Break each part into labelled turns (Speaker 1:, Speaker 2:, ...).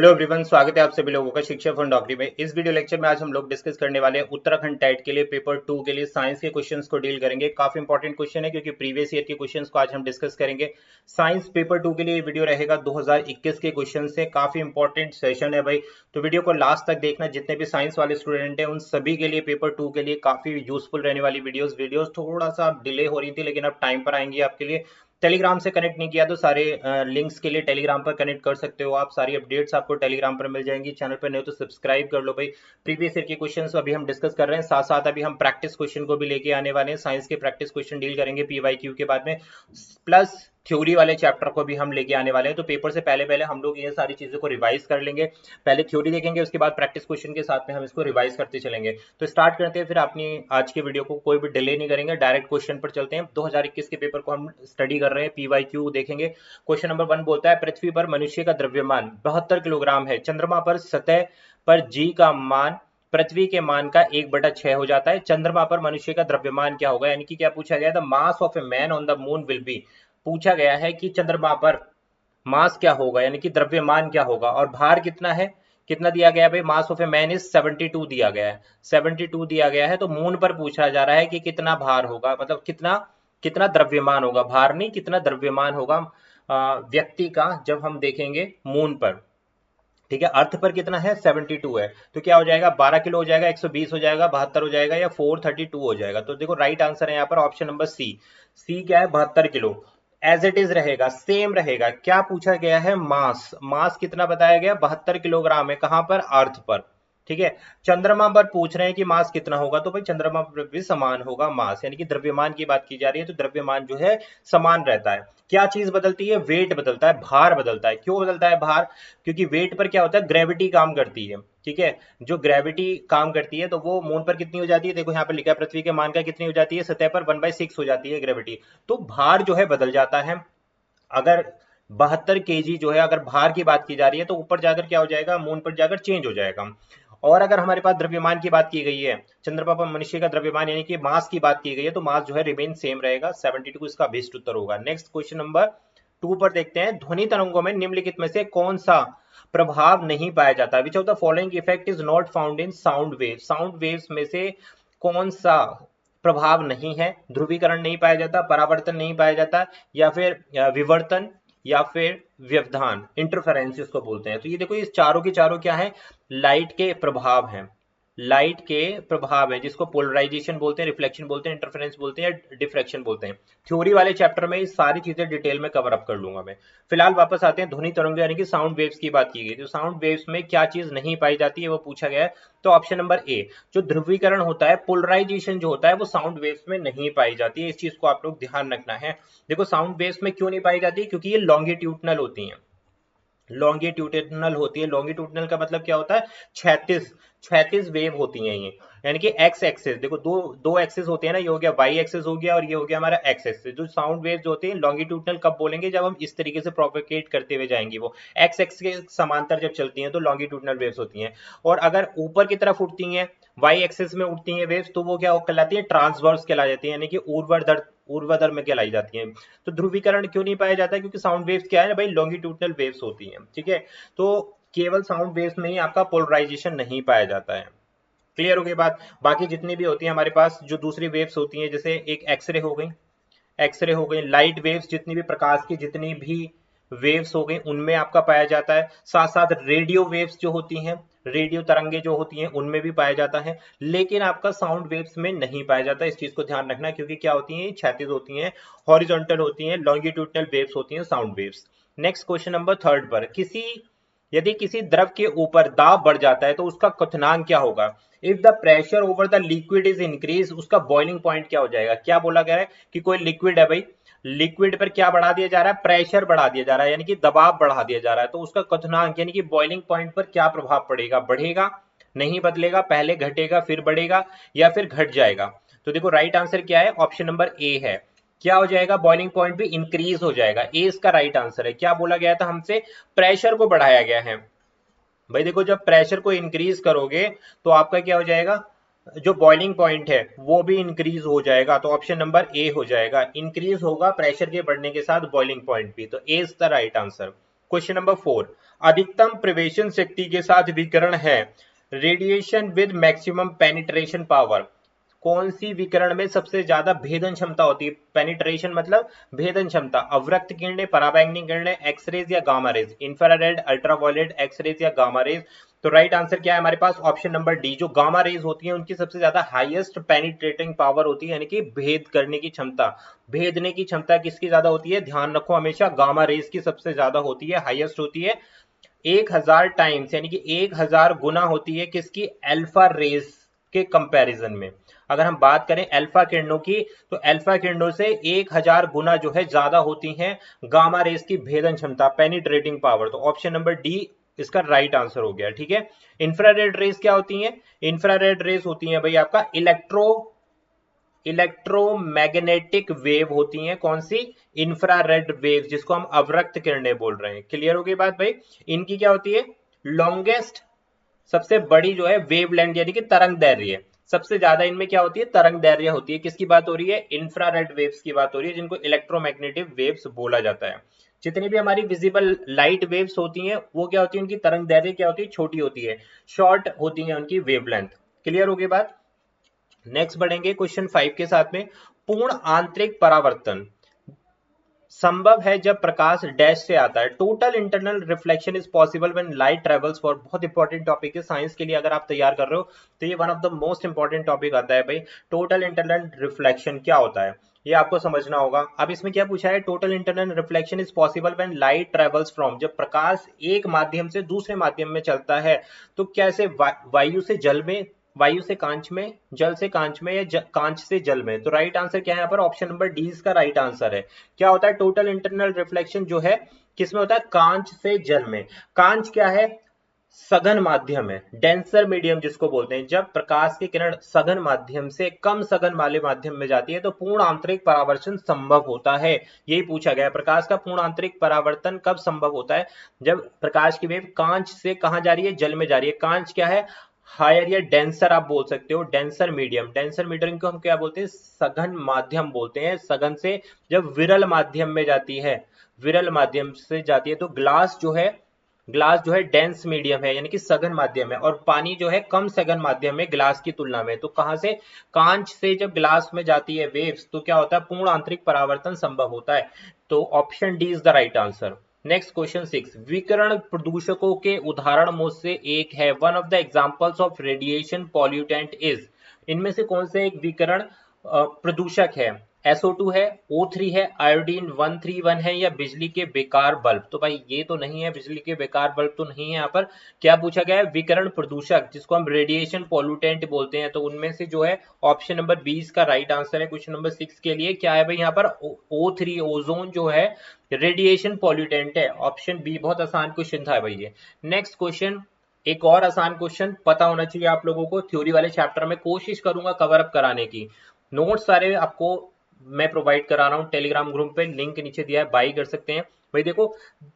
Speaker 1: Hello everyone, स्वागत है आप सभी लोगों का शिक्षा फॉर नौकरी में। इस वीडियो लेक्चर में आज हम लोग डिस्कस करने वाले हैं उत्तराखंड टेट के लिए पेपर 2 के लिए साइंस के क्वेश्चंस को डील करेंगे। काफी इंपॉर्टेंट क्वेश्चन है क्योंकि प्रीवियस ईयर के क्वेश्चंस को आज हम डिस्कस करेंगे। साइंस पेपर 2 के लिए ये वीडियो रहेगा 2021 के क्वेश्चन से। काफी इंपॉर्टेंट सेशन है भाई, तो वीडियो को लास्ट तक देखना। जितने भी साइंस वाले स्टूडेंट हैं उन सभी के लिए पेपर 2 के लिए काफी यूजफुल रहने वाली वीडियोस थोड़ा सा डिले हो रही थी लेकिन अब टाइम पर आएंगी आपके लिए। टेलीग्राम से कनेक्ट नहीं किया तो सारे लिंक्स के लिए टेलीग्राम पर कनेक्ट कर सकते हो आप। सारी अपडेट्स आपको टेलीग्राम पर मिल जाएंगी। चैनल पर नहीं हो तो सब्सक्राइब कर लो भाई। प्रीवियस ईयर के क्वेश्चंस अभी हम डिस्कस कर रहे हैं, साथ साथ अभी हम प्रैक्टिस क्वेश्चन को भी लेके आने वाले हैं। साइंस के प्रैक्टिस क्वेश्चन डील करेंगे पीवाईक्यू के बाद में, प्लस थ्योरी वाले चैप्टर को भी हम लेके आने वाले हैं। तो पेपर से पहले पहले हम लोग ये सारी चीजों को रिवाइज कर लेंगे। पहले थ्योरी देखेंगे, उसके बाद प्रैक्टिस क्वेश्चन के साथ में हम इसको रिवाइज करते चलेंगे। तो स्टार्ट करते हैं फिर अपनी आज के वीडियो को, कोई भी डिले नहीं करेंगे, डायरेक्ट क्वेश्चन पर चलते हैं। 2021 के पेपर को हम स्टडी कर रहे हैं, पीवाईक्यू देखेंगे। क्वेश्चन नंबर 1 बोलता है, पृथ्वी पर मनुष्य का द्रव्यमान 72 किलोग्राम है। चंद्रमा पर सतह पर जी का मान पृथ्वी के मान का 1/6 हो जाता है। चंद्रमा पर मनुष्य का द्रव्यमान क्या होगा? यानी कि क्या पूछा गया था, mass of a man on the moon will be. पूछा गया है कि चंद्रमा पर मास क्या होगा, यानी कि द्रव्यमान क्या होगा, और भार कितना है, कितना दिया गया है भाई? Mass of a man is 72 दिया गया है, 72 दिया गया है। तो मून पर पूछा जा रहा है कि कितना भार होगा, मतलब कितना कितना द्रव्यमान होगा, भार नहीं, कितना द्रव्यमान होगा व्यक्ति का जब हम देखेंगे मून पर। ठीक है, अर्थ पर कितना है? 72 है। तो क्या हो जाएगा? 12 किलो हो जाएगा, 120 हो जाएगा, 72 हो जाएगा, या 432 हो जाएगा। तो देखो राइट आंसर है यहाँ पर ऑप्शन नंबर सी। सी क्या है? 72 किलो। एज इट इज रहेगा, सेम रहेगा। क्या पूछा गया है? मास। मास कितना बताया गया? 72 किलोग्राम है। कहां पर? अर्थ पर। ठीक है। चंद्रमा पर पूछ रहे हैं कि मास कितना होगा, तो भाई चंद्रमा पर भी समान होगा मास, यानी कि द्रव्यमान की बात की जा रही है तो द्रव्यमान जो है समान रहता है। क्या चीज बदलती है? वेट बदलता है, भार बदलता है। क्यों बदलता है भार? क्योंकि वेट पर क्या होता है? ग्रेविटी काम करती है। ठीक है, जो ग्रेविटी काम करती है तो वो मून पर कितनी हो जाती है? देखो यहाँ पर लिखा है, पृथ्वी के मान का कितनी हो जाती है? सतह पर 1/6 हो जाती है ग्रेविटी। तो भार जो है बदल जाता है। अगर 72 kg जो है, अगर भार की बात की जा रही है तो ऊपर जाकर क्या हो जाएगा? मून पर जाकर चेंज हो जाएगा। और अगर हमारे पास द्रव्यमान की बात की गई है, चंद्रमा पर मनुष्य का द्रव्यमान यानी कि मास की बात की गई है, तो मास जो है रिमेन सेम रहेगा। 72 इसका बेस्ट उत्तर होगा। नेक्स्ट क्वेश्चन नंबर 2 पर देखते हैं, ध्वनि तरंगों में निम्नलिखित में से कौन सा प्रभाव नहीं पाया जाता? विच of the following effect is not found in sound wave? Sound waves में से कौन सा प्रभाव नहीं है? ध्रुवीकरण नहीं पाया जाता, परावर्तन नहीं पाया जाता, या फिर विवर्तन, या फिर व्यवधान, इंटरफेरेंस जिसको बोलते हैं। तो ये देखो, ये चारों के चारों क्या है? लाइट के प्रभाव हैं। लाइट के प्रभाव है, जिसको पोलराइजेशन बोलते हैं, रिफ्लेक्शन बोलते हैं, इंटरफेरेंस बोलते हैं, या डिफ्रैक्शन बोलते हैं। थ्योरी वाले चैप्टर में ये सारी चीजें डिटेल में कवर अप कर लूंगा मैं। फिलहाल वापस आते हैं, ध्वनि तरंग यानी कि साउंड वेव्स की बात की गई। तो साउंड वेव्स में क्या चीज नहीं पाई जाती है वो पूछा गया है। तो ऑप्शन नंबर ए, जो ध्रुवीकरण होता है, पोलराइजेशन जो होता है, वो साउंड वेव्स में नहीं पाई जाती है। इस चीज को आप लोग ध्यान रखना है। देखो साउंड वेव्स में क्यों नहीं पाई जाती? क्योंकि ये लॉन्गिट्यूडनल होती हैं। लॉन्गिट्यूडिनल होती है। लॉन्गिट्यूडिनल का मतलब क्या होता है? 36 वेव होती हैं ये, यानी कि एक्स एक्सिस। देखो दो दो एक्सिस होते हैं ना, ये हो गया वाई एक्सिस हो गया, और ये हो गया हमारा एक्स एक्सिस। जो साउंड वेव जो होती है लॉन्गिट्यूडिनल कब बोलेंगे? जब हम इस तरीके से प्रोपेगेट करते हुए जाएंगे, वो एक्स एक्सिस के समांतर जब चलती हैं तो लॉन्गिट्यूडिनल वेव्स होती हैं। और अगर ऊपर की तरफ उठती हैं, वाई एक्सिस में उठती हैं वेव्स, तो वो क्या कहलाती है? ट्रांसवर्स कहलाई जाती है, यानी कि ऊर्ध्वाधर में कहलाई जाती हैं। तो ध्रुवीकरण क्यों नहीं पाया जाता? क्योंकि साउंड वेव्स क्या है भाई? लॉन्गिट्यूडिनल वेव्स होती हैं। ठीक है, तो केवल साउंड वेव्स में ही आपका पोलराइजेशन नहीं पाया जाता है। क्लियर हो गई बात? बाकी जितनी भी होती है हमारे पास जो दूसरी वेव्स होती हैं, जैसे एक एक्सरे हो गई, एक्सरे हो गई, लाइट वेव्स, जितनी भी प्रकाश की जितनी भी वेव्स हो गई उनमें आपका पाया जाता है। साथ साथ रेडियो वेव्स जो होती हैं, रेडियो तरंगे जो होती हैं, उनमें भी पाया जाता है। लेकिन आपका साउंड वेव्स में नहीं पाया जाता। इस चीज को ध्यान रखना, क्योंकि क्या होती हैं? क्षैतिज होती हैं, हॉरिजॉन्टल होती हैं, लॉन्गिट्यूडिनल वेव्स होती हैं sound waves. Next question number 3 पर, यदि किसी द्रव के ऊपर दाब बढ़ जाता है तो उसका क्वथनांक क्या होगा? If the pressure over the liquid is increase, उसका बॉइलिंग पॉइंट क्या हो जाएगा? क्या बोला गया है कि कोई लिक्विड है भाई, लिक्विड पर क्या बढ़ा दिया जा रहा है? प्रेशर बढ़ा दिया जा रहा है, यानी कि दबाव बढ़ा दिया जा रहा है। तो उसका क्वथनांक यानी कि बॉइलिंग पॉइंट पर क्या प्रभाव पड़ेगा? बढ़ेगा, नहीं बदलेगा, पहले घटेगा फिर बढ़ेगा, या फिर घट जाएगा? तो देखो राइट आंसर क्या है? ऑप्शन नंबर ए है। क्या हो जाएगा? बॉइलिंग पॉइंट भी इंक्रीज हो जाएगा। ए इसका राइट आंसर है। क्या बोला गया था हमसे? प्रेशर को बढ़ाया गया है भाई। देखो जब प्रेशर को इंक्रीज करोगे तो आपका क्या हो जाएगा? जो बॉइलिंग पॉइंट है वो भी इंक्रीज हो जाएगा। तो ऑप्शन नंबर ए हो जाएगा, इंक्रीज होगा प्रेशर के बढ़ने के साथ बॉइलिंग पॉइंट भी। तो A is the right answer. Question number 4, अधिकतम प्रवेशन शक्ति के साथ विकिरण है radiation with maximum penetration power. कौन सी विकिरण में सबसे ज्यादा भेदन क्षमता होती है? पेनिट्रेशन मतलब भेदन क्षमता। अवरक्त किरणें, पराबैंगनी किरणें, एक्सरेज या gamma rays, infrared, ultraviolet, x rays या गामा रेज। तो राइट आंसर क्या है हमारे पास? ऑप्शन नंबर डी, जो गामा रेज होती है उनकी सबसे ज्यादा हाईएस्ट पेनिट्रेटिंग पावर होती है, यानी कि भेद करने की क्षमता, भेदने की क्षमता किसकी ज्यादा होती है? ध्यान रखो हमेशा गामा रेज की सबसे ज्यादा होती है, हाईएस्ट होती है। 1000 टाइम्स यानी कि 1000 गुना होती है किसकी? अल्फा रेज के कंपैरिजन में। अगर हम बात करें अल्फा किरणों की, तो अल्फा किरणों से 1000 गुना जो है ज्यादा होती हैं गामा रेज की भेदन क्षमता, पेनिट्रेटिंग पावर। तो ऑप्शन नंबर डी इसका राइट आंसर हो गया। ठीक है, इंफ्रारेड रेज क्या होती हैं? इंफ्रारेड रेज होती हैं भाई आपका इलेक्ट्रोमैग्नेटिक वेव होती हैं। कौन सी? इंफ्रारेड वेव, जिसको हम अवरक्त किरणें बोल रहे हैं। क्लियर हो गई बात भाई? इनकी क्या होती है? लॉन्गेस्ट, सबसे बड़ी जो है वेवलेंथ यानी कि तरंग दैर्घ्य, सबसे ज्यादा इनमें क्या होती है? तरंग दैर्घ्य होती है। किसकी बात हो रही है? इंफ्रारेड वेव्स की बात हो रही है, जिनको इलेक्ट्रोमैग्नेटिक वेव्स बोला जाता है। जितनी भी हमारी विजिबल लाइट वेव्स होती हैं वो क्या होती है? उनकी तरंग दैर्घ्य क्या होती है? छोटी होती है, शॉर्ट होती है उनकी वेवलेंथ। क्लियर हो गई बात? नेक्स्ट बढ़ेंगे क्वेश्चन 5 के साथ में। पूर्ण आंतरिक परावर्तन संभव है जब प्रकाश डैश से आता है। Total internal reflection is possible when light travels for. बहुत इंपॉर्टेंट टॉपिक है साइंस के लिए, अगर आप तैयार कर रहे हो तो ये one of the most important topic आता है भाई। टोटल इंटरनल रिफ्लेक्शन क्या होता है ये आपको समझना होगा। अब इसमें क्या पूछा है? Total internal reflection is possible when light travels from, जब प्रकाश एक माध्यम से दूसरे माध्यम में चलता है। तो कैसे? वायु से जल में, वायु से कांच में, जल से कांच में, या कांच से जल में। तो राइट आंसर क्या है यहाँ पर? ऑप्शन नंबर डी इसका राइट आंसर है। क्या होता है टोटल इंटरनल रिफ्लेक्शन जो है? किसमें होता है? कांच से जल में। कांच क्या है? सघन माध्यम है, डेंसर मीडियम जिसको बोलते हैं। जब प्रकाश की किरण सघन माध्यम से कम सघन वाले माध्यम में जाती है तो पूर्ण आंतरिक परावर्तन संभव होता है। यही पूछा गया है, प्रकाश का पूर्ण आंतरिक परावर्तन कब संभव होता है? जब प्रकाश की वेव कांच से कहां जा रही है? जल में जा रही है। कांच क्या है? हायर या डेंसर आप बोल सकते हो, डेंसर मीडियम। डेंसर मीडियम को हम क्या बोलते हैं? सघन माध्यम बोलते हैं। सघन से जब विरल माध्यम में जाती है, विरल माध्यम से जाती है, तो ग्लास जो है डेंस मीडियम है, यानी कि सघन माध्यम है। और पानी जो है कम सघन माध्यम है ग्लास की तुलना में। तो कहां से? कांच से जब ग्लास में जाती है वेव्स, तो क्या होता है? पूर्ण आंतरिक परावर्तन संभव होता है। तो option D is the right answer. Next question 6, विकिरण प्रदूषकों के उदाहरण में से एक है। One of the examples of radiation pollutant is. इनमें से कौन से एक विकिरण प्रदूषक है? SO2 है, O3 है, आयोडीन 131 है, या बिजली के बेकार बल्ब। तो भाई ये तो नहीं है, बिजली के बेकार बल्ब तो नहीं है। यहाँ पर क्या पूछा गया है? विकिरण प्रदूषक, जिसको हम रेडिएशन पॉल्यूटेंट बोलते हैं। तो उनमें से जो है ऑप्शन नंबर 20 का राइट आंसर है। क्वेश्चन नंबर 6 के लिए क्या है भाई? यहाँ पर O3 ओजोन जो है रेडिएशन पॉल्यूटेंट है। ऑप्शन बी, बहुत आसान क्वेश्चन था भाई ये। नेक्स्ट क्वेश्चन, एक और आसान क्वेश्चन पता होना चाहिए आप लोगों को। थ्योरी वाले चैप्टर में कोशिश करूंगा कवर अप कराने की। नोट्स सारे आपको मैं प्रोवाइड करा रहा हूँ टेलीग्राम ग्रुप पे, लिंक नीचे दिया है, बाई कर सकते हैं भाई। देखो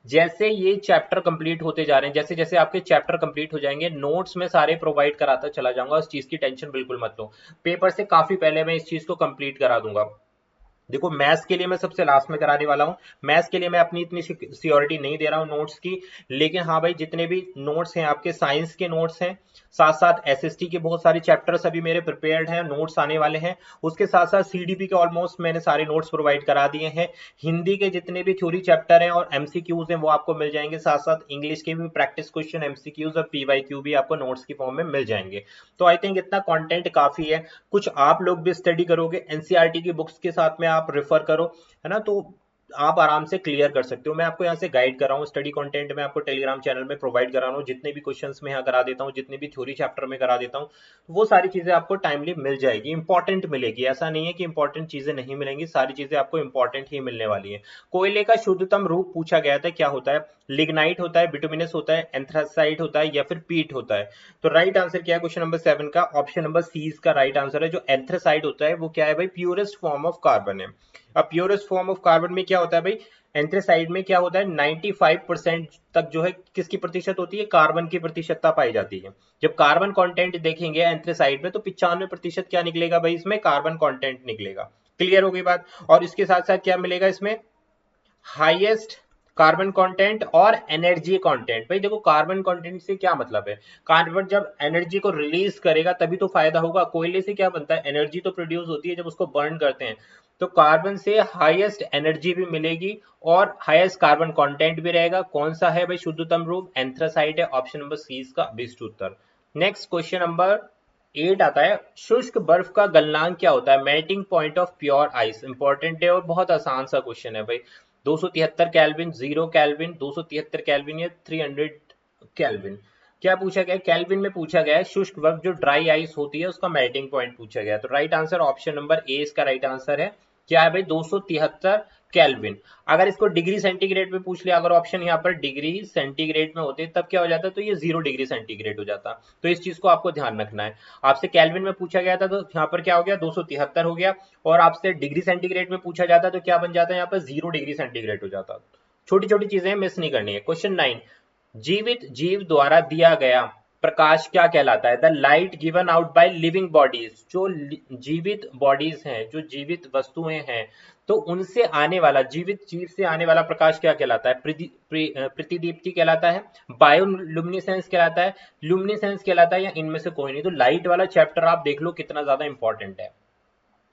Speaker 1: जैसे ये चैप्टर कंप्लीट होते जा रहे हैं, जैसे जैसे आपके चैप्टर कंप्लीट हो जाएंगे, नोट्स में सारे प्रोवाइड कराता चला जाऊंगा। इस चीज की टेंशन बिल्कुल मत लो, पेपर से काफी पहले मैं इस चीज को कंप्लीट करा दूंगा। देखो मैथ्स के लिए मैं सबसे लास्ट में कराने वाला हूँ। मैथ्स के लिए मैं अपनी इतनी सियोरिटी नहीं दे रहा हूँ नोट्स की, लेकिन हाँ भाई जितने भी नोट्स हैं आपके, साइंस के नोट्स हैं, साथ साथ SST के बहुत सारे चैप्टर्स अभी मेरे प्रिपेयर्ड हैं, नोट्स आने वाले हैं। उसके साथ साथ CDP के ऑलमोस्ट मैंने सारे नोट्स प्रोवाइड करा दिए हैं। हिंदी के जितने भी थ्योरी चैप्टर हैं और MCQs हैं वो आपको मिल जाएंगे। साथ साथ इंग्लिश के भी प्रैक्टिस क्वेश्चन, MCQs और PYQ भी आपको नोट्स की फॉर्म में मिल जाएंगे। तो आई थिंक इतना कंटेंट काफी है। कुछ आप लोग भी स्टडी करोगे, NCERT की बुक्स के साथ में आप रेफर करो, है ना, तो आप आराम से क्लियर कर सकते हो। मैं आपको यहाँ से गाइड कर रहा हूँ, स्टडी कंटेंट में आपको टेलीग्राम चैनल में प्रोवाइड करा रहा हूँ। जितने भी क्वेश्चंस मैं यहाँ करा देता हूँ, जितने भी थ्योरी चैप्टर में करा देता हूँ, वो सारी चीजें आपको टाइमली मिल जाएगी, इंपॉर्टेंट मिलेगी। ऐसा नहीं है कि इंपॉर्टेंट चीजें नहीं मिलेंगी, सारी चीजें आपको इंपॉर्टेंट ही मिलने वाली है। कोयले का शुद्धतम रूप पूछा गया था, क्या होता है? लिग्नाइट होता है, बिटुमिनस होता है, एंथ्रासाइट होता है, या फिर पीट होता है। तो राइट आंसर क्या है क्वेश्चन नंबर 7 का? ऑप्शन नंबर सी इसका राइट आंसर है। जो एंथ्रासाइट होता है वो क्या है भाई? प्योरेस्ट फॉर्म ऑफ कार्बन है। अब प्योरेस्ट फॉर्म ऑफ कार्बन में क्या होता है भाई? एंथ्रासाइड में क्या होता है? 95% तक जो है किसकी प्रतिशत होती है? कार्बन की प्रतिशतता पाई जाती है। जब कार्बन कंटेंट देखेंगे एंथ्रासाइड में तो 95% क्या निकलेगा भाई? इसमें कार्बन कंटेंट निकलेगा। क्लियर हो गई बात? और इसके साथ साथ क्या मिलेगा इसमें? हाईएस्ट कार्बन कंटेंट और एनर्जी कंटेंट। भाई देखो कार्बन कंटेंट से क्या मतलब है, कार्बन जब एनर्जी को रिलीज करेगा तभी तो फायदा होगा। कोयले से क्या बनता है, एनर्जी तो प्रोड्यूस होती है जब उसको बर्न करते हैं, तो कार्बन से हाईएस्ट एनर्जी भी मिलेगी और हाईएस्ट कार्बन कंटेंट भी रहेगा। कौन सा है भाई शुद्धतम रूप, एंथ्रासाइट है। ऑप्शन नंबर सी इसका बेस्ट उत्तर। नेक्स्ट क्वेश्चन नंबर 8 आता है, शुष्क बर्फ का गलनांक क्या होता है, melting point of pure ice. Important है और बहुत आसान सा क्वेश्चन है भाई। 273 केल्विन, 0 केल्विन, 273 केल्विन या 300 केल्विन। क्या पूछा गया, केल्विन में पूछा गया है। शुष्क बर्फ जो ड्राई आइस होती है उसका मेल्टिंग पॉइंट पूछा गया है। तो right answer option number A इसका राइट आंसर है। क्या है भाई, 273 केल्विन। अगर इसको डिग्री सेंटीग्रेड में पूछ लिया, अगर ऑप्शन यहाँ पर डिग्री सेंटीग्रेड में होते तब क्या हो जाता, तो ये 0 डिग्री सेंटीग्रेड हो जाता। तो इस चीज को आपको ध्यान रखना है। आपसे केल्विन में पूछा गया था तो यहाँ पर क्या हो गया, 273 हो गया, और आपसे डिग्री सेंटीग्रेड में पूछा जाता तो क्या बन जाता है, यहाँ पर 0 डिग्री सेंटीग्रेड हो जाता। छोटी छोटी चीजें मिस नहीं करनी है। क्वेश्चन 9, जीवित जीव द्वारा दिया गया प्रकाश क्या कहलाता है, the light given out by living bodies. जो जीवित बॉडीज हैं, जो जीवित वस्तुएं हैं, तो उनसे आने वाला, जीवित जीव से आने वाला प्रकाश क्या कहलाता है, प्रतिदीप्ति कहलाता है, बायोलुमिनेसेंस कहलाता है, लुमिनेसेंस कहलाता है, या इनमें से कोई नहीं। तो लाइट वाला चैप्टर आप देख लो कितना ज्यादा इंपॉर्टेंट है।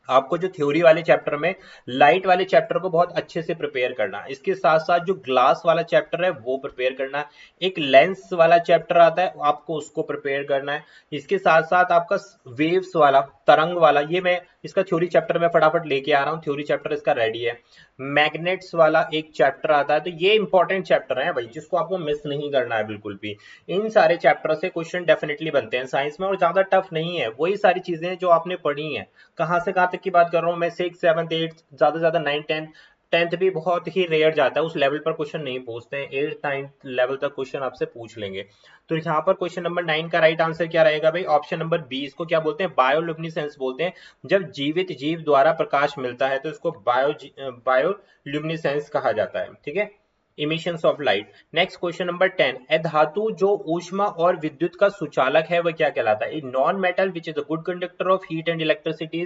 Speaker 1: आपको जो थ्योरी वाले चैप्टर में लाइट वाले चैप्टर को बहुत अच्छे से प्रिपेयर करना है। इसके साथ साथ जो ग्लास वाला चैप्टर है वो प्रिपेयर करना है। एक लेंस वाला चैप्टर आता है, आपको उसको प्रिपेयर करना है। इसके साथ साथ आपका वेव्स वाला, तरंग वाला, ये मैं इसका थ्योरी चैप्टर में फटाफट लेके आ रहा हूँ। थ्योरी चैप्टर इसका रेडी है। मैग्नेट्स वाला एक चैप्टर आता है। तो ये इंपॉर्टेंट चैप्टर है भाई, जिसको आपको मिस नहीं करना है बिल्कुल भी। इन सारे चैप्टर से क्वेश्चन डेफिनेटली बनते हैं साइंस में, और ज्यादा टफ नहीं है। वही सारी चीजें जो आपने पढ़ी हैं। कहाँ से कहाँ तक की बात कर रहा हूँ मैं, 6, 7, 8, ज्यादा से ज्यादा 9, 10, 10th भी बहुत ही रेयर जाता है, उस लेवल पर क्वेश्चन नहीं पूछते हैं। 8, 9 लेवल तक क्वेश्चन आपसे पूछ लेंगे। तो यहाँ पर क्वेश्चन नंबर 9 का राइट आंसर क्या रहेगा भाई, ऑप्शन नंबर बी। इसको क्या बोलते हैं, बायोलुमिनेसेंस बोलते हैं। जब जीवित जीव द्वारा प्रकाश मिलता है तो इसको बायोल्यूमिनेसेंस कहा जाता है। ठीक है, emissions of light. Next question number 10, धातु जो ऊष्मा और विद्युत का सुचालक है वह क्या कहलाता है, non metal which is a good conductor of heat and electricity.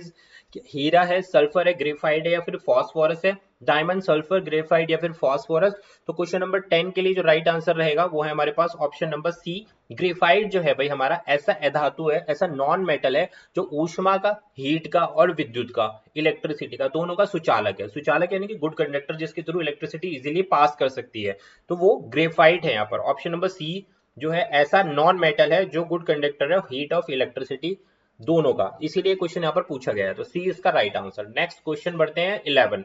Speaker 1: हीरा है, सल्फर है, ग्रेफाइट है, या फिर फॉस्फोरस है। डायमंड, सल्फर, ग्रेफाइट या फिर फॉस्फोरस। तो क्वेश्चन नंबर 10 के लिए जो राइट आंसर रहेगा वो है हमारे पास ऑप्शन नंबर सी। ग्रेफाइट जो है भाई हमारा ऐसा धातु है, ऐसा नॉन मेटल है जो ऊष्मा का, हीट का और विद्युत का, इलेक्ट्रिसिटी का, दोनों का सुचालक है। सुचालक यानी कि गुड कंडक्टर, जिसके थ्रू इलेक्ट्रिसिटी इजीली पास कर सकती है। तो वो ग्रेफाइट है। यहाँ पर ऑप्शन नंबर सी जो है ऐसा नॉन मेटल है जो गुड कंडक्टर है हीट ऑफ इलेक्ट्रिसिटी दोनों का, इसीलिए क्वेश्चन यहाँ पर पूछा गया है। तो सी इसका राइट आंसर। नेक्स्ट क्वेश्चन बढ़ते हैं 11,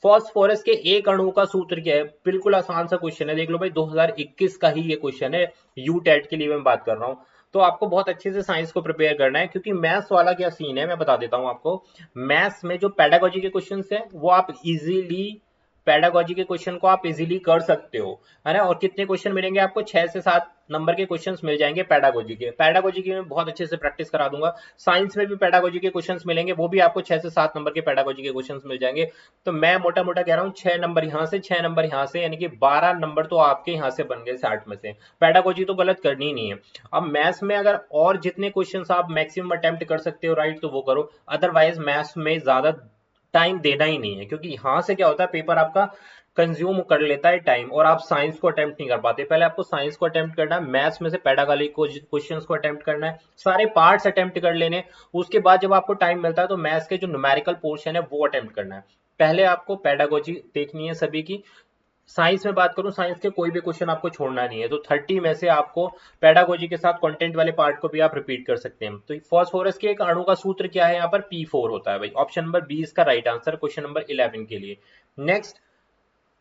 Speaker 1: फॉस्फोरस के एक अणु का सूत्र क्या है। बिल्कुल आसान सा क्वेश्चन है, देख लो भाई 2021 का ही ये क्वेश्चन है, यू टेट के लिए मैं बात कर रहा हूँ। तो आपको बहुत अच्छे से साइंस को प्रिपेयर करना है, क्योंकि मैथ्स वाला क्या सीन है मैं बता देता हूँ आपको। मैथ्स में जो पेडागोजी के क्वेश्चन है वो आप इजीली, पेडागोजी के क्वेश्चन को आप इजीली कर सकते हो, है ना। और कितने क्वेश्चन मिलेंगे आपको, 6 से 7 नंबर के क्वेश्चंस मिल जाएंगे पेडागोजी के। पेडागोजी की मैं बहुत अच्छे से प्रैक्टिस करा दूंगा। साइंस में भी पेडागोजी के क्वेश्चंस मिलेंगे, वो भी आपको 6 से 7 नंबर के पेडागोजी के क्वेश्चंस मिल जाएंगे। तो मैं मोटा मोटा कह रहा हूँ 6 नंबर यहाँ से, 6 नंबर यहाँ से, यानी कि 12 नंबर तो आपके यहाँ से बन गए 60 में से। पेडागोजी तो गलत करनी ही नहीं है। अब मैथ्स में अगर और जितने क्वेश्चन आप मैक्सिमम अटेम्प्ट कर सकते हो राइट, तो वो करो। अदरवाइज मैथ्स में ज्यादा टाइम देना ही नहीं है, क्योंकि यहां से क्या होता है, पेपर आपका कंज्यूम कर लेता है टाइम, और आप साइंस को अटेम्प्ट नहीं कर पाते। पहले आपको साइंस को अटेम्प्ट करना है, मैथ्स में से पेडागोजी क्वेश्चंस को अटेम्प्ट करना है, सारे पार्ट्स अटेम्प्ट कर लेने। उसके बाद जब आपको टाइम मिलता है तो मैथ्स के जो न्यूमेरिकल पोर्शन है वो अटेम्प्ट करना है। पहले आपको पेडागोजी देखनी है सभी की। साइंस में बात करूं, साइंस के कोई भी क्वेश्चन आपको छोड़ना नहीं है। तो 30 में से आपको पेडागोजी के साथ कंटेंट वाले पार्ट को भी आप रिपीट कर सकते हैं। तो फॉस्फोरस के एक अणु का सूत्र क्या है, यहाँ पर P4 होता है भाई। ऑप्शन नंबर बी इसका राइट आंसर क्वेश्चन नंबर 11 के लिए। Next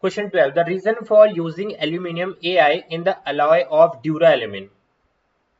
Speaker 1: question 12, the reason for using aluminium AI in the alloy of duralumin.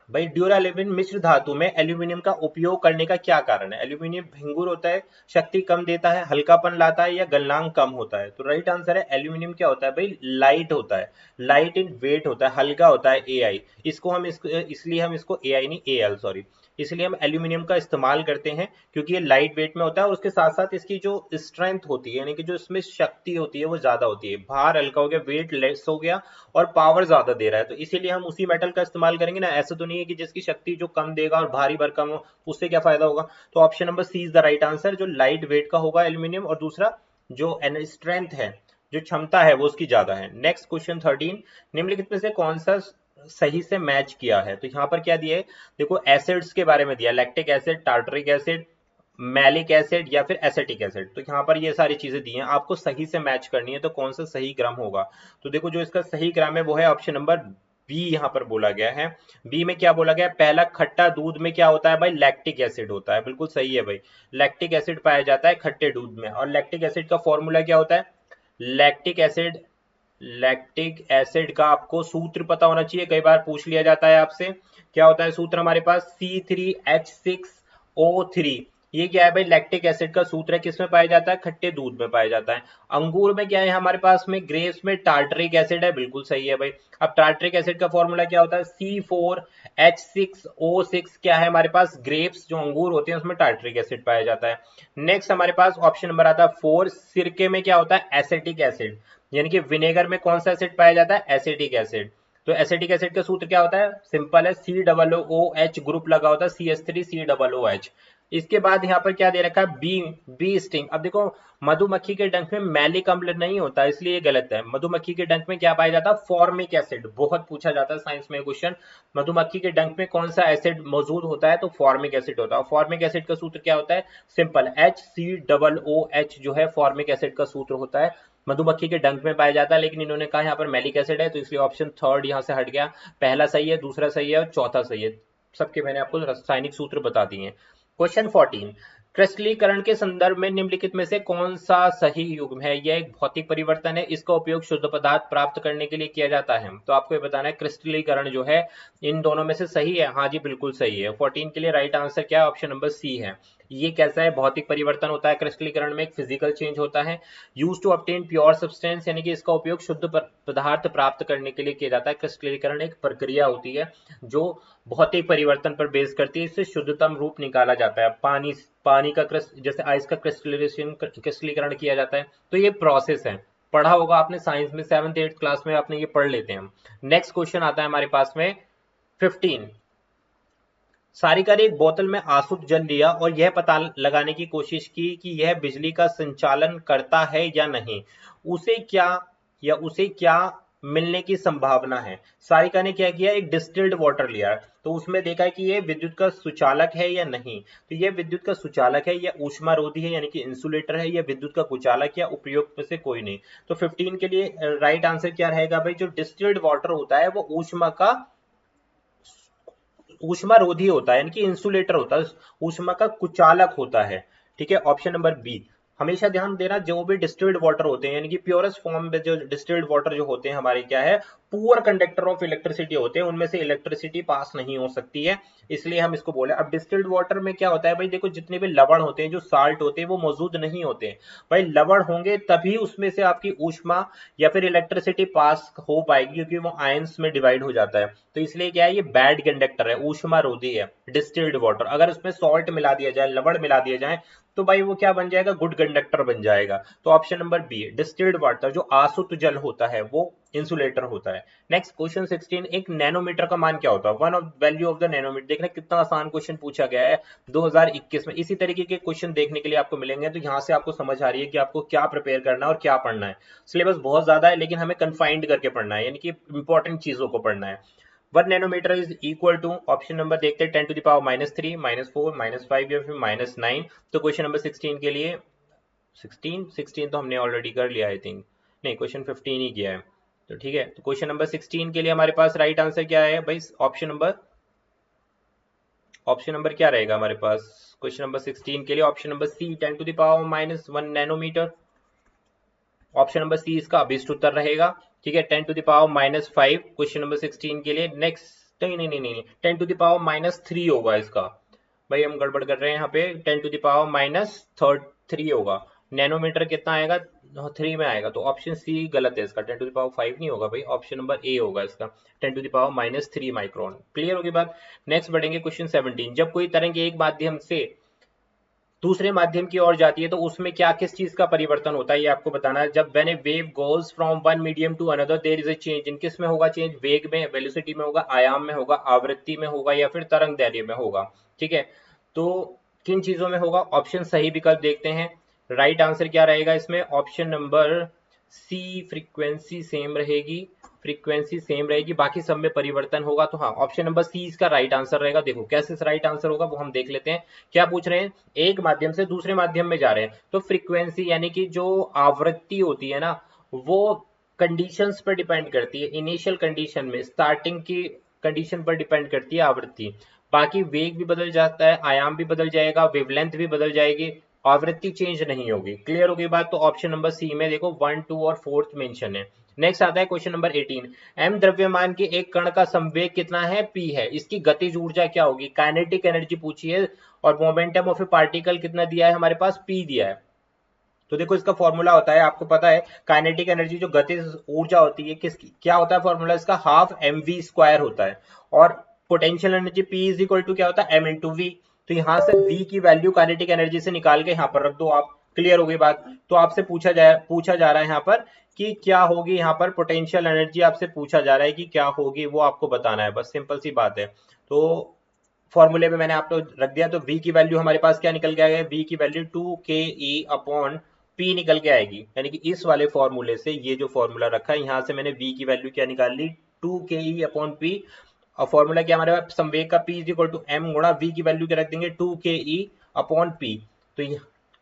Speaker 1: भाई ड्यूरालुमिन मिश्र धातु में एल्यूमिनियम का उपयोग करने का क्या कारण है। एल्यूमिनियम भंगुर होता है, शक्ति कम देता है, हल्कापन लाता है, या गलनांक कम होता है। तो राइट आंसर है एल्यूमिनियम क्या होता है भाई, लाइट होता है, लाइट इन वेट होता है, हल्का होता है। AI इसको हम इसलिए हम इसको AI नहीं AL सॉरी, इसलिए हम एल्यूमिनियम का इस्तेमाल करते हैं, क्योंकि ये लाइट वेट में होता है और उसके साथ साथ इसकी जो स्ट्रेंथ होती है, यानी कि जो इसमें शक्ति होती है वो ज्यादा होती है। भार हल्का हो गया, वेट लेस हो गया, और पावर ज्यादा दे रहा है, तो इसीलिए हम उसी मेटल का इस्तेमाल करेंगे ना। ऐसा तो नहीं है कि जिसकी शक्ति जो कम देगा और भारी भरकम हो, उससे क्या फायदा होगा। तो option number C is the right answer, जो लाइट वेट का होगा एल्यूमिनियम, और दूसरा जो स्ट्रेंथ है, जो क्षमता है वो उसकी ज्यादा है। नेक्स्ट क्वेश्चन 13, निम्नलिखित में से कौन सा सही से मैच किया है? तो यहाँ पर क्या दिया है, देखो एसिड्स के बारे में दिया, lactic acid, tartaric acid, malic acid या फिर एसिटिक एसिड। तो यहाँ पर ये सारी चीजें दी हैं, आपको सही से मैच करनी है, तो कौन सा सही ग्राम होगा? तो देखो जो इसका सही ग्राम है वो है ऑप्शन नंबर बी, यहाँ पर बोला गया है। बी में क्या बोला गया है? पहला, खट्टा दूध में क्या होता है भाई? लैक्टिक एसिड होता है, बिल्कुल सही है भाई। लैक्टिक एसिड पाया जाता है खट्टे दूध में, और लैक्टिक एसिड का फॉर्मूला क्या होता है? लैक्टिक एसिड का आपको सूत्र पता होना चाहिए, कई बार पूछ लिया जाता है आपसे। क्या होता है सूत्र हमारे पास? C3H6O3। ये क्या है भाई? लैक्टिक एसिड का सूत्र है, किसमें पाया जाता है? खट्टे दूध में पाया जाता है। अंगूर में क्या है हमारे पास में? ग्रेप्स में टार्टरिक एसिड है, बिल्कुल सही है भाई। अब टार्टरिक एसिड का फॉर्मूला क्या होता है? C4H6O6। क्या है हमारे पास? ग्रेप्स जो अंगूर होते हैं उसमें टार्टरिक एसिड पाया जाता है। नेक्स्ट हमारे पास ऑप्शन नंबर आता है 4, सिरके में क्या होता है? एसिटिक एसिड, यानी कि विनेगर में कौन सा एसिड पाया जाता है? Acetic acid. तो एसिटिक एसिड का सूत्र क्या होता है? सिंपल है, COOH ग्रुप लगा होता है, CH3COOH। इसके बाद यहाँ पर क्या दे रखा है? Bee sting. अब देखो मधुमक्खी के डंक में मैलिक अम्ल नहीं होता, इसलिए ये गलत है। मधुमक्खी के डंक में क्या पाया जाता है? Formic acid. बहुत पूछा जाता है साइंस में क्वेश्चन, मधुमक्खी के डंक में कौन सा एसिड मौजूद होता है? तो फॉर्मिक एसिड होता है। फॉर्मिक एसिड का सूत्र क्या होता है? सिंपल, HCOOH जो है फॉर्मिक एसिड का सूत्र होता है, मधुमक्खी के डंक में पाया जाता है। लेकिन इन्होंने कहा यहाँ पर मैलिक एसिड है, तो इसलिए ऑप्शन थर्ड यहाँ से हट गया। पहला सही है, दूसरा सही है और चौथा सही है। सबके मैंने आपको रासायनिक सूत्र बता दिए। क्वेश्चन 14, क्रिस्टलीकरण के संदर्भ में निम्नलिखित में से कौन सा सही युग्म है? यह एक भौतिक परिवर्तन है, इसका उपयोग शुद्ध पदार्थ प्राप्त करने के लिए किया जाता है। तो आपको ये बताना है क्रिस्टलीकरण जो है इन दोनों में से सही है। हाँ जी बिल्कुल सही है। 14 के लिए राइट आंसर क्या है? ऑप्शन नंबर सी है। ये कैसा है? भौतिक परिवर्तन होता है क्रिस्टलीकरण में, एक फिजिकल चेंज होता है। Use to obtain pure substance, यानी कि इसका उपयोग शुद्ध पदार्थ प्राप्त करने के लिए किया जाता है। क्रिस्टलीकरण एक प्रक्रिया होती है जो भौतिक परिवर्तन पर बेस करती है, इससे शुद्धतम रूप निकाला जाता है। पानी का जैसे आइस का क्रिस्टलीकरण किया जाता है, तो ये प्रोसेस है। पढ़ा होगा आपने साइंस में, 7th 8th क्लास में आपने ये पढ़ लेते हैं। नेक्स्ट क्वेश्चन आता है हमारे पास में 15, सारिका ने एक बोतल में आसुत जल लिया और यह पता लगाने की कोशिश की कि यह बिजली का संचालन करता है या नहीं। उसे क्या मिलने की संभावना है? सारिका ने क्या किया? एक डिस्टिल्ड वाटर लिया, तो उसमें देखा है कि ये विद्युत का सुचालक है या नहीं। तो ये विद्युत का सुचालक है, या ऊष्मारोधी है यानी कि इंसुलेटर है, या विद्युत का कुचालक, या उपयुक्त में से कोई नहीं। तो 15 के लिए राइट आंसर क्या रहेगा भाई? जो डिस्टिल्ड वाटर होता है वो ऊष्मारोधी होता है, यानी कि इंसुलेटर होता है, ऊष्मा का कुचालक होता है। ठीक है, ऑप्शन नंबर बी। हमेशा ध्यान देना, जो भी डिस्टिल्ड वाटर होते हैं यानी कि प्योरेस्ट फॉर्म में जो डिस्टिल्ड वाटर जो होते हैं हमारे, क्या है? पुअर कंडक्टर ऑफ इलेक्ट्रिसिटी होते हैं, उनमें से इलेक्ट्रिसिटी पास नहीं हो सकती है, इसलिए हम इसको बोले। अब डिस्टिल्ड वाटर में क्या होता है भाई? देखो जितने भी लवण होते हैं, जो साल्ट होते हैं, वो मौजूद नहीं होते हैं भाई। लवण होंगे तभी उसमें से आपकी ऊष्मा या फिर इलेक्ट्रिसिटी पास हो पाएगी, क्योंकि वो आयंस में डिवाइड हो जाता है। तो इसलिए क्या है? ये बैड कंडक्टर है, ऊष्मारोधी है डिस्टिल्ड वाटर। अगर उसमें सॉल्ट मिला दिया जाए, लवण मिला दिया जाए, तो भाई वो क्या बन जाएगा? गुड कंडक्टर बन जाएगा। तो option number B, distilled water जो आसुत जल होता है वो इंसुलेटर होता है। नेक्स्ट क्वेश्चन 16, एक नैनोमीटर का मान क्या होता है? One of value of the nanometer. देखना कितना आसान क्वेश्चन पूछा गया है 2021 में। इसी तरीके के क्वेश्चन देखने के लिए आपको मिलेंगे, तो यहाँ से आपको समझ आ रही है कि आपको क्या प्रिपेयर करना है और क्या पढ़ना है। सिलेबस बहुत ज्यादा है, लेकिन हमें कन्फाइंड करके पढ़ना है, यानी कि इंपॉर्टेंट चीजों को पढ़ना है। 1 nanometer is equal to, option number देखते हैं, 10⁻³ -3 -4 -5 या फिर -9। तो क्वेश्चन नंबर 16 के लिए 16 तो हमने ऑलरेडी कर लिया आई थिंक, नहीं क्वेश्चन 15 ही किया है। तो ठीक है, तो क्वेश्चन नंबर 16 के लिए हमारे पास राइट आंसर क्या है भाई? ऑप्शन नंबर क्या रहेगा हमारे पास? क्वेश्चन नंबर 16 के लिए option number C, 10⁻⁻1 nanometer. Option number C इसका अभिष्ट उत्तर रहेगा। ठीक है, 10⁻⁻5 क्वेश्चन नंबर 16 के लिए। नेक्स्ट, नहीं नहीं नहीं नहीं, 10⁻³ होगा इसका। भाई हम गड़बड़ कर रहे हैं यहाँ पे, 10⁻³ होगा। नैनोमीटर कितना आएगा? 3 में आएगा, तो ऑप्शन सी गलत है इसका, 10⁵ नहीं होगा भाई, ऑप्शन नंबर ए होगा इसका, 10⁻³ माइक्रोन। क्लियर होगी बात? नेक्स्ट बढ़ेंगे क्वेश्चन 17, जब कोई तरंग एक माध्यम से दूसरे माध्यम की ओर जाती है तो उसमें क्या, किस चीज का परिवर्तन होता है, ये आपको बताना है। जब when a wave goes from one medium to another there is a change in, किस में होगा चेंज? वेग में, वेलोसिटी में होगा, आयाम में होगा, आवृत्ति में होगा, या फिर तरंग दैर्ध्य में होगा। ठीक है, तो किन चीजों में होगा? ऑप्शन सही विकल्प देखते हैं। राइट आंसर क्या रहेगा इसमें? Option number C frequency same रहेगी, फ्रीक्वेंसी सेम रहेगी, बाकी सब में परिवर्तन होगा। तो हाँ, ऑप्शन नंबर सी इसका राइट आंसर रहेगा। देखो कैसे राइट आंसर होगा वो हम देख लेते हैं। क्या पूछ रहे हैं, एक माध्यम से दूसरे माध्यम में जा रहे हैं तो फ्रीक्वेंसी यानी कि जो आवृत्ति होती है ना वो कंडीशंस पर डिपेंड करती है। इनिशियल कंडीशन में स्टार्टिंग की कंडीशन पर डिपेंड करती है आवृत्ति, बाकी वेग भी बदल जाता है, आयाम भी बदल जाएगा, वेवलेंथ भी बदल जाएगी, आवृत्ति चेंज नहीं होगी। क्लियर होगी बात। तो ऑप्शन नंबर सी में देखो 1, 2 और 4 मेंशन है। नेक्स्ट आता है क्वेश्चन नंबर 18, एम द्रव्यमान के एक कण का संवेग कितना है, पी है, इसकी गतिज ऊर्जा क्या होगी, काइनेटिक एनर्जी पूछी है, और मोमेंटम ऑफ ए पार्टिकल कितना दिया है हमारे पास, पी दिया है। तो देखो इसका फॉर्मूला होता है, आपको पता है काइनेटिक एनर्जी जो गतिज ऊर्जा होती है किसकी, क्या होता है फॉर्मूला इसका, हाफ एम वी स्क्वायर होता है, और potential energy P is equal to क्या होता है, एम इंटू वी। तो यहां से वी की वैल्यू काइनेटिक एनर्जी से निकाल के यहाँ पर रख दो आप। क्लियर हो गई बात। तो आपसे पूछा जा रहा है यहाँ पर कि क्या होगी, यहाँ पर पोटेंशियल एनर्जी आपसे पूछा जा रहा है कि क्या होगी, वो आपको बताना है, बस सिंपल सी बात है। तो फॉर्मूले में मैंने आपको रख दिया। तो v की वैल्यू हमारे पास क्या निकल के आएगा, v की वैल्यू 2ke अपॉन p निकल के आएगी, यानी कि इस वाले फॉर्मूले से, ये जो फॉर्मूला रखा है यहां से मैंने v की वैल्यू क्या निकाल ली, 2ke अपॉन p। और फॉर्मूला क्या हमारे पास, संवेग का p is equal to m गुणा v की वैल्यू क्या रख देंगे, 2ke अपॉन p। तो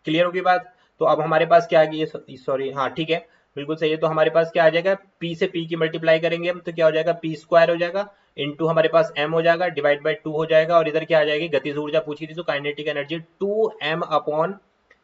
Speaker 1: क्लियर होगी बात। तो अब हमारे पास क्या आ गई, सॉरी हाँ ठीक है बिल्कुल सही है। तो हमारे पास क्या आ जाएगा, p से p की मल्टीप्लाई करेंगे हम तो क्या हो जाएगा, p स्क्वायर हो जाएगा, इनटू हमारे पास m हो जाएगा, डिवाइड बाय 2 हो जाएगा, और इधर क्या आ जाएगी, गतिज ऊर्जा पूछी थी तो काइनेटिक एनर्जी 2m अपॉन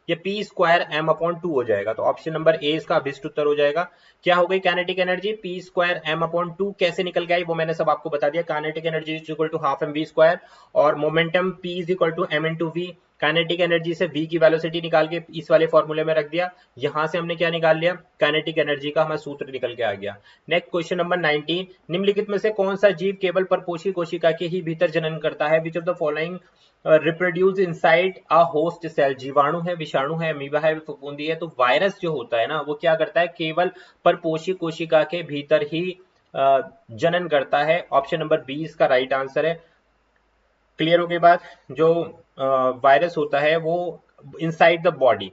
Speaker 1: ये p स्क्वायर m अपॉन 2 हो जाएगा। तो ऑप्शन नंबर ए इसका अभिष्ट उत्तर हो जाएगा। क्या हो गई, kinetic energy p square m upon 2 कैसे निकल के आई वो मैंने सब आपको बता दिया। Kinetic energy is equal to half M V square, और momentum p is equal to m into V. Kinetic energy से v की वेलोसिटी निकाल के इस वाले फॉर्मूले में रख दिया, यहां से हमने क्या निकाल लिया, काइनेटिक एनर्जी का हमारा सूत्र निकल के आ गया। नेक्स्ट क्वेश्चन नंबर 19, निम्नलिखित में से कौन सा जीव केवल परपोषी कोशिका के ही भीतर जनन करता है, which of the following reproduce inside a host cell, जीवाणु है, विषाणु है, अमीबा है, फफूंदी है। तो वायरस जो होता है ना वो क्या करता है, केवल परपोषी कोशिका के भीतर ही जनन करता है। ऑप्शन नंबर बी इसका राइट आंसर है। क्लियर हो गई बात। जो वायरस होता है वो इनसाइड द बॉडी,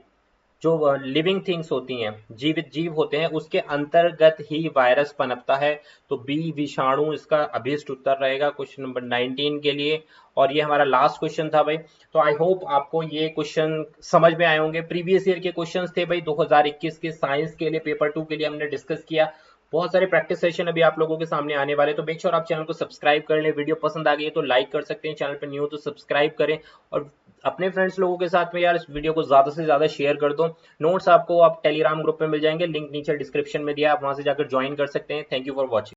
Speaker 1: जो लिविंग थिंग्स होती हैं, जीवित जीव होते हैं, उसके अंतर्गत ही वायरस पनपता है। तो बी विषाणु इसका अभिष्ट उत्तर रहेगा क्वेश्चन नंबर 19 के लिए। और ये हमारा लास्ट क्वेश्चन था भाई। तो आई होप आपको ये क्वेश्चन समझ में आए होंगे। प्रीवियस ईयर के क्वेश्चंस थे भाई, 2021 के साइंस के लिए पेपर 2 के लिए हमने डिस्कस किया। बहुत सारे प्रैक्टिस सेशन अभी आप लोगों के सामने आने वाले, तो मेक श्योर आप चैनल को सब्सक्राइब कर लें। वीडियो पसंद आ गई है तो लाइक कर सकते हैं, चैनल पर न्यू हो तो सब्सक्राइब करें, और अपने फ्रेंड्स लोगों के साथ में यार इस वीडियो को ज्यादा से ज्यादा शेयर कर दो। नोट्स आपको आप टेलीग्राम ग्रुप में मिल जाएंगे, लिंक नीचे डिस्क्रिप्शन में दिया, आप वहां से जाकर ज्वाइन कर सकते हैं। Thank you for watching.